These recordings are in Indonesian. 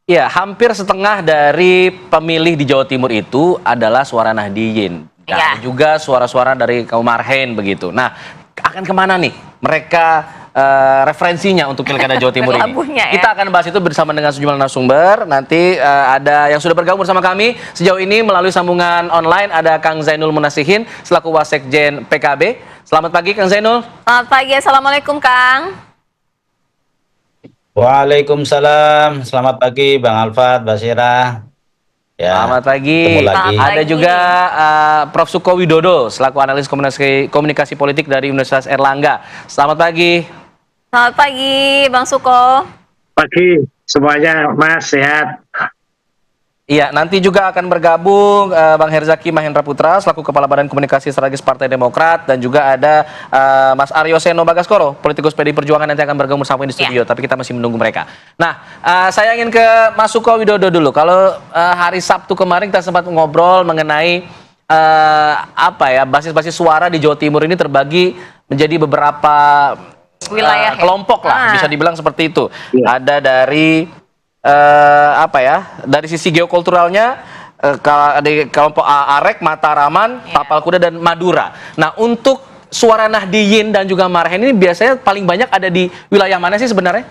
Ya, hampir setengah dari pemilih di Jawa Timur itu adalah suara Nahdliyin. Dan Iya. juga suara-suara dari kaum Marhen begitu. Nah, akan kemana nih mereka referensinya untuk Pilkada Jawa Timur ini? Berlabuhnya ya. Kita akan bahas itu bersama dengan sejumlah narasumber. Nanti ada yang sudah bergabung bersama kami sejauh ini melalui sambungan online. Ada Kang Zainul Munasihin selaku Wasekjen PKB. Selamat pagi Kang Zainul. Selamat pagi, Assalamualaikum Kang. Waalaikumsalam, selamat pagi Bang Alfat, Basira. Ya, Selamat pagi. ketemu lagi. Selamat Ada pagi. juga Prof. Suko Widodo selaku analis komunikasi politik dari Universitas Erlangga. Selamat pagi. Selamat pagi, Bang Suko. Pagi semuanya, Mas, sehat. Iya, nanti juga akan bergabung Bang Herzaki Mahendra Putra selaku Kepala Badan Komunikasi Strategis Partai Demokrat, dan juga ada Mas Aryo Seno Bagaskoro, politikus PDI Perjuangan, nanti akan bergabung bersama di studio, tapi kita masih menunggu mereka. Nah, saya ingin ke Mas Suko Widodo dulu. Kalau hari Sabtu kemarin kita sempat ngobrol mengenai basis-basis suara di Jawa Timur ini terbagi menjadi beberapa Wilayah ya? kelompok lah, bisa dibilang seperti itu. Iya. Ada dari dari sisi geokulturalnya di kelompok Arek, Mataraman, Tapal Kuda, dan Madura. Nah, untuk suara Nahdliyin dan juga Marhen ini biasanya paling banyak ada di wilayah mana sih sebenarnya?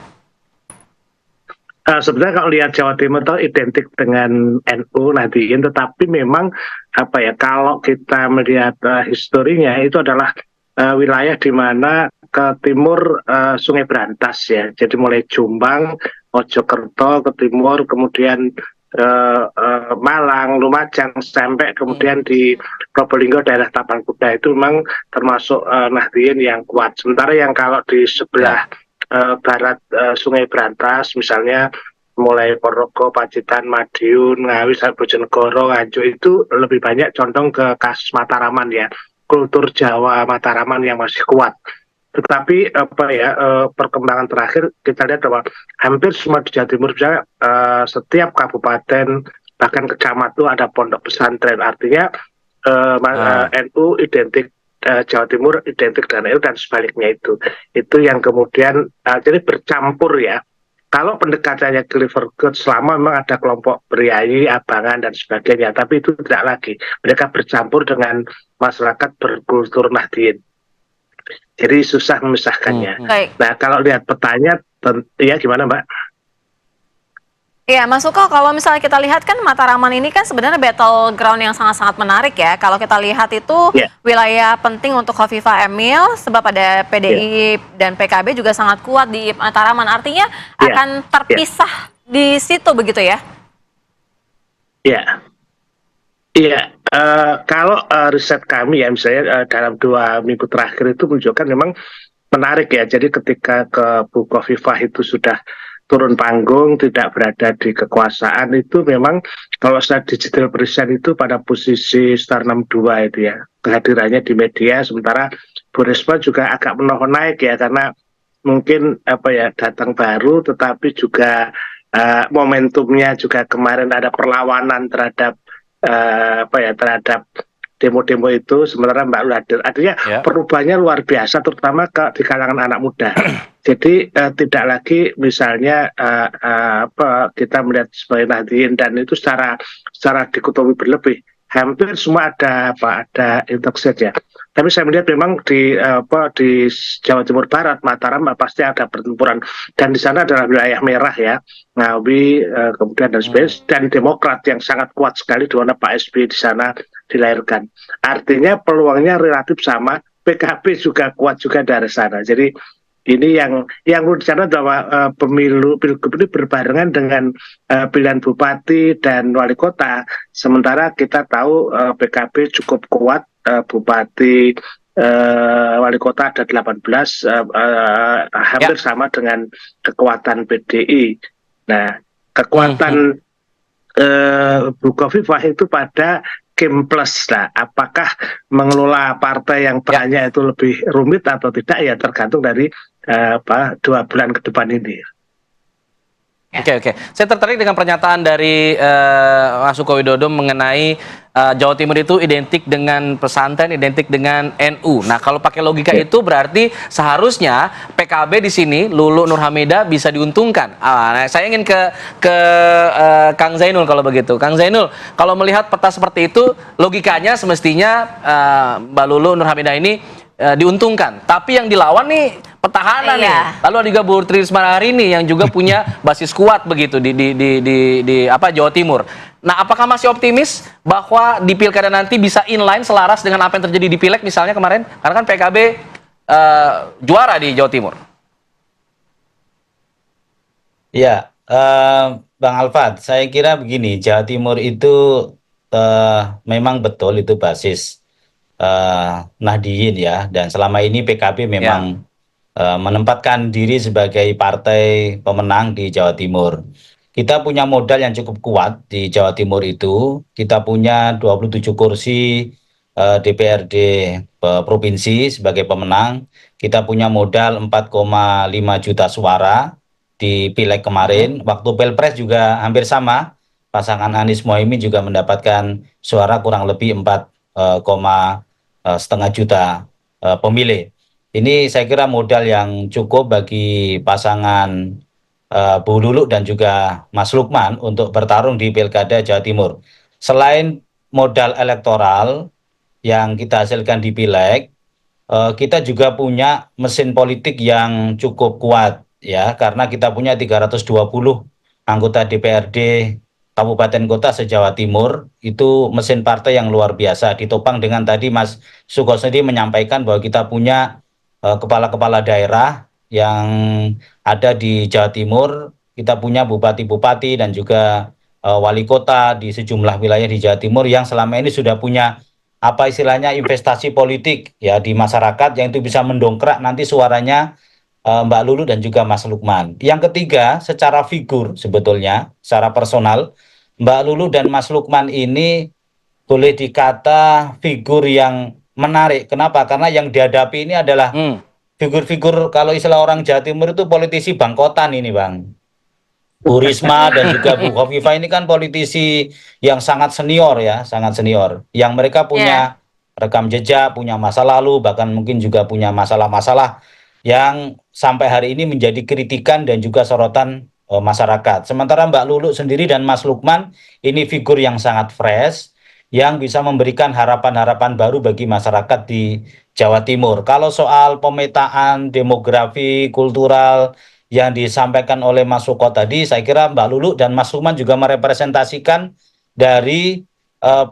Sebenarnya kalau lihat Jawa Timur itu identik dengan NU Nahdliyin, tetapi memang kalau kita melihat historinya itu adalah wilayah di mana ke timur Sungai Brantas ya. Jadi mulai Jombang, Mojokerto ke timur, kemudian Malang, Lumajang, sampai kemudian di Probolinggo daerah Tapal Kuda itu memang termasuk Nahdliyin yang kuat. Sementara yang kalau di sebelah barat Sungai Brantas, misalnya mulai Ponorogo, Pacitan, Madiun, Ngawi, Bojonegoro, Nganjuk, itu lebih banyak condong ke kasus Mataraman ya, kultur Jawa Mataraman yang masih kuat. Tetapi perkembangan terakhir kita lihat bahwa hampir semua di Jawa Timur, misalnya setiap kabupaten bahkan kecamatan itu ada pondok pesantren. Artinya NU identik, Jawa Timur identik dengan NU, dan sebaliknya itu yang kemudian jadi bercampur ya. Kalau pendekatannya Clifford Geertz, selama memang ada kelompok priayi, abangan, dan sebagainya, tapi itu tidak lagi. Mereka bercampur dengan masyarakat berkultur Nahdliyin. Jadi susah memisahkannya. Baik. Nah, kalau lihat petanya, ya gimana Mbak? Iya, Mas Suko, kalau misalnya kita lihat kan Mataraman ini kan sebenarnya battleground yang sangat-sangat menarik ya. Kalau kita lihat itu wilayah penting untuk Khofifah Emil, sebab ada PDI dan PKB juga sangat kuat di Mataraman. Artinya akan terpisah di situ begitu ya? Iya. Iya, kalau riset kami ya, misalnya dalam 2 minggu terakhir itu menunjukkan memang menarik ya. Jadi ketika ke Bu Khofifah itu sudah turun panggung, tidak berada di kekuasaan, itu memang kalau saya digital present itu pada posisi star 62 itu ya, kehadirannya di media. Sementara Bu Risma juga agak menohon naik ya, karena mungkin datang baru, tetapi juga momentumnya juga kemarin ada perlawanan terhadap terhadap demo-demo itu, sementara Mbak Lu hadir. Artinya perubahannya luar biasa, terutama di kalangan anak muda. Jadi tidak lagi misalnya kita melihat sebagai Nahdliyin dan itu secara dikotomi berlebih. Hampir semua ada intersect ya. Tapi saya melihat memang di Jawa Timur Barat, Mataram pasti ada pertempuran, dan di sana adalah wilayah merah ya, Ngawi, kemudian dan sebagainya, dan Demokrat yang sangat kuat sekali, di mana Pak SBY di sana dilahirkan. Artinya peluangnya relatif sama. PKB juga kuat juga dari sana. Jadi ini yang perlu dicatat bahwa pilgub ini berbarengan dengan pilihan bupati dan wali kota. Sementara kita tahu PKB cukup kuat, bupati, wali kota ada 18, hampir sama dengan kekuatan PDI. Nah, kekuatan Bu Khofifah itu pada Kim Plus lah. Apakah mengelola partai yang perannya itu lebih rumit atau tidak, ya tergantung dari 2 bulan ke depan ini. Oke. Saya tertarik dengan pernyataan dari Mas Suko Widodo mengenai Jawa Timur itu identik dengan pesantren, identik dengan NU. Nah, kalau pakai logika itu berarti seharusnya PKB di sini, Lulu Nur Hamidah bisa diuntungkan. Nah, saya ingin ke Kang Zainul kalau begitu. Kang Zainul, kalau melihat peta seperti itu, logikanya semestinya Mbak Lulu Nur Hamidah ini diuntungkan. Tapi yang dilawan nih petahana nih. Lalu ada juga Bu Tri Risma hari ini yang juga punya basis kuat begitu di Jawa Timur. Nah, apakah masih optimis bahwa di pilkada nanti bisa inline selaras dengan apa yang terjadi di Pileg misalnya kemarin? Karena kan PKB juara di Jawa Timur. Ya, Bang Alfat, saya kira begini, Jawa Timur itu memang betul itu basis Nahdliyin ya, dan selama ini PKB memang menempatkan diri sebagai partai pemenang di Jawa Timur. Kita punya modal yang cukup kuat di Jawa Timur itu. Kita punya 27 kursi DPRD provinsi sebagai pemenang. Kita punya modal 4,5 juta suara di Pileg kemarin. Waktu Pilpres juga hampir sama. Pasangan Anies Mohaimin juga mendapatkan suara kurang lebih 4,5 juta pemilih. Ini saya kira modal yang cukup bagi pasangan Bu Lulu dan juga Mas Lukman untuk bertarung di Pilkada Jawa Timur. Selain modal elektoral yang kita hasilkan di Pileg, kita juga punya mesin politik yang cukup kuat ya, karena kita punya 320 anggota DPRD Kabupaten Kota se-Jawa Timur. Itu mesin partai yang luar biasa, ditopang dengan tadi Mas Suko sendiri menyampaikan bahwa kita punya kepala-kepala daerah yang ada di Jawa Timur. Kita punya bupati-bupati dan juga wali kota di sejumlah wilayah di Jawa Timur yang selama ini sudah punya apa istilahnya investasi politik ya di masyarakat, yang itu bisa mendongkrak nanti suaranya Mbak Lulu dan juga Mas Lukman. Yang ketiga, secara figur sebetulnya, secara personal, Mbak Lulu dan Mas Lukman ini boleh dikata figur yang menarik. Kenapa? Karena yang dihadapi ini adalah figur-figur, kalau istilah orang Jawa Timur itu politisi bangkotan ini, Bang. Bu Risma dan juga Bu Khofifah ini kan politisi yang sangat senior ya, sangat senior. Yang mereka punya rekam jejak, punya masa lalu, bahkan mungkin juga punya masalah-masalah yang sampai hari ini menjadi kritikan dan juga sorotan masyarakat. Sementara Mbak Lulu sendiri dan Mas Lukman ini figur yang sangat fresh, yang bisa memberikan harapan-harapan baru bagi masyarakat di Jawa Timur. Kalau soal pemetaan demografi, kultural yang disampaikan oleh Mas Suko tadi, saya kira Mbak Lulu dan Mas Lukman juga merepresentasikan dari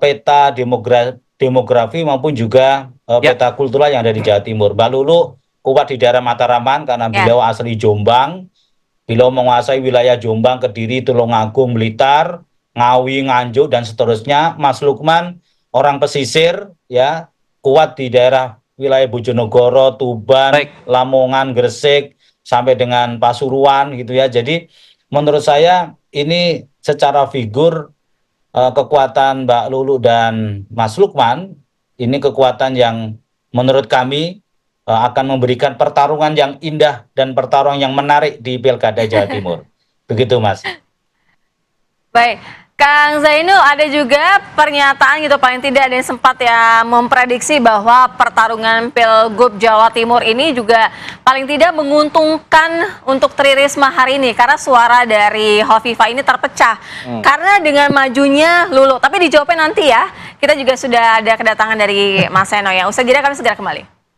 peta demografi maupun juga peta kultural yang ada di Jawa Timur. Mbak Lulu kuat di daerah Mataraman karena beliau asli Jombang. Beliau menguasai wilayah Jombang, Kediri, Tulungagung, Blitar, Ngawi, Nganjuk, dan seterusnya. Mas Lukman orang pesisir ya, kuat di daerah wilayah Bojonegoro, Tuban, Lamongan, Gresik, sampai dengan Pasuruan gitu ya. Jadi menurut saya ini secara figur kekuatan Mbak Lulu dan Mas Lukman ini kekuatan yang menurut kami akan memberikan pertarungan yang indah dan pertarungan yang menarik di Pilkada Jawa Timur. Begitu, Mas. Baik, Kang Zainul, ada juga pernyataan gitu, paling tidak ada yang sempat ya memprediksi bahwa pertarungan Pilgub Jawa Timur ini juga paling tidak menguntungkan untuk Tri Risma hari ini karena suara dari Khofifah ini terpecah karena dengan majunya Lulu. Tapi dijawabnya nanti ya, kita juga sudah ada kedatangan dari Mas Seno ya. Usai jeda kami segera kembali.